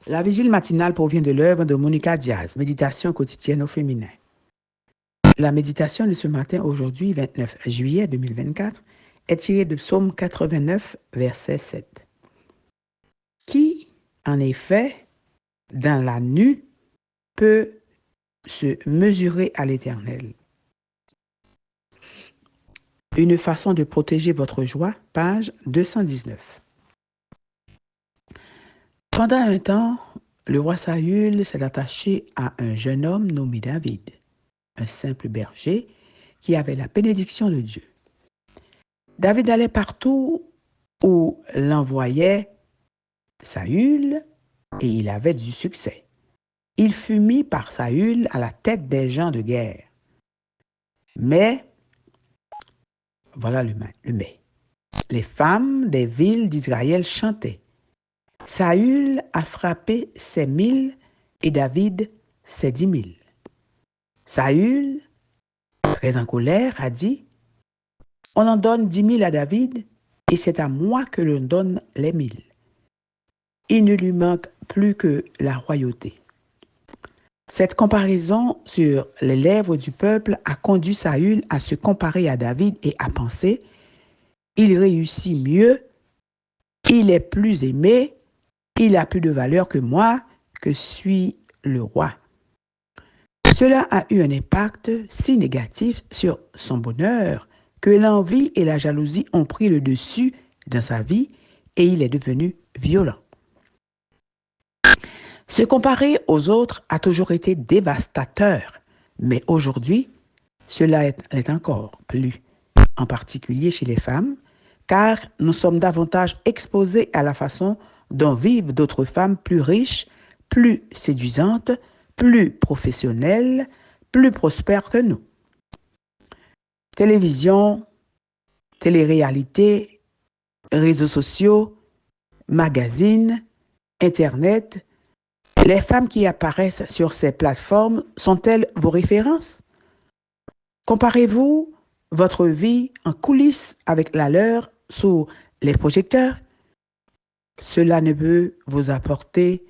La vigile matinale provient de l'œuvre de Monica Diaz, Méditation quotidienne au féminin. La méditation de ce matin, aujourd'hui, 29 juillet 2024, est tirée de Psaume 89, verset 7. Qui, en effet, dans la nue, peut se mesurer à l'Éternel? Une façon de protéger votre joie, page 219. Pendant un temps, le roi Saül s'est attaché à un jeune homme nommé David, un simple berger qui avait la bénédiction de Dieu. David allait partout où l'envoyait Saül et il avait du succès. Il fut mis par Saül à la tête des gens de guerre. Mais, voilà le mais, les femmes des villes d'Israël chantaient. Saül a frappé ses 1000 et David ses 10 000. Saül, très en colère, a dit, on en donne 10 000 à David et c'est à moi que l'on donne les 1000. Il ne lui manque plus que la royauté. Cette comparaison sur les lèvres du peuple a conduit Saül à se comparer à David et à penser, il réussit mieux, il est plus aimé, il a plus de valeur que moi, que suis le roi. Cela a eu un impact si négatif sur son bonheur que l'envie et la jalousie ont pris le dessus dans sa vie et il est devenu violent. Se comparer aux autres a toujours été dévastateur, mais aujourd'hui, cela est encore plus, en particulier chez les femmes, car nous sommes davantage exposés à la façon dont vivent d'autres femmes plus riches, plus séduisantes, plus professionnelles, plus prospères que nous. Télévision, télé-réalité, réseaux sociaux, magazines, Internet. Les femmes qui apparaissent sur ces plateformes sont-elles vos références? Comparez-vous votre vie en coulisses avec la leur sous les projecteurs? Cela ne peut vous apporter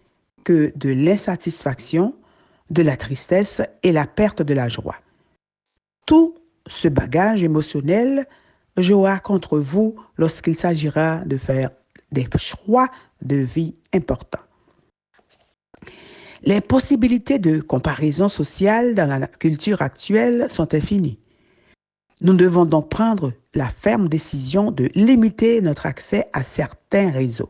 que de l'insatisfaction, de la tristesse et la perte de la joie. Tout ce bagage émotionnel jouera contre vous lorsqu'il s'agira de faire des choix de vie importants. Les possibilités de comparaison sociale dans la culture actuelle sont infinies. Nous devons donc prendre la ferme décision de limiter notre accès à certains réseaux.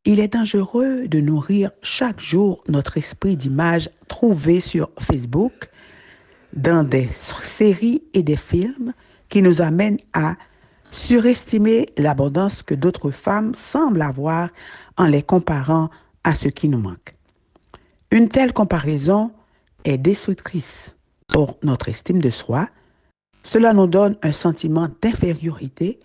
Il est dangereux de nourrir chaque jour notre esprit d'images trouvées sur Facebook, dans des séries et des films qui nous amènent à surestimer l'abondance que d'autres femmes semblent avoir en les comparant à ce qui nous manque. Une telle comparaison est destructrice pour notre estime de soi. Cela nous donne un sentiment d'infériorité,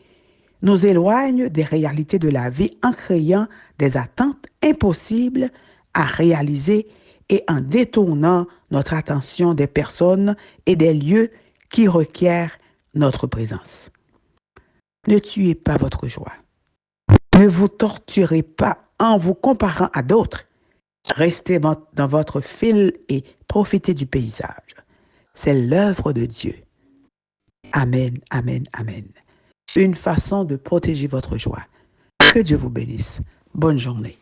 nous éloigne des réalités de la vie en créant des attentes impossibles à réaliser et en détournant notre attention des personnes et des lieux qui requièrent notre présence. Ne tuez pas votre joie. Ne vous torturez pas en vous comparant à d'autres. Restez dans votre fil et profitez du paysage. C'est l'œuvre de Dieu. Amen, amen, amen. Une façon de protéger votre joie. Que Dieu vous bénisse. Bonne journée.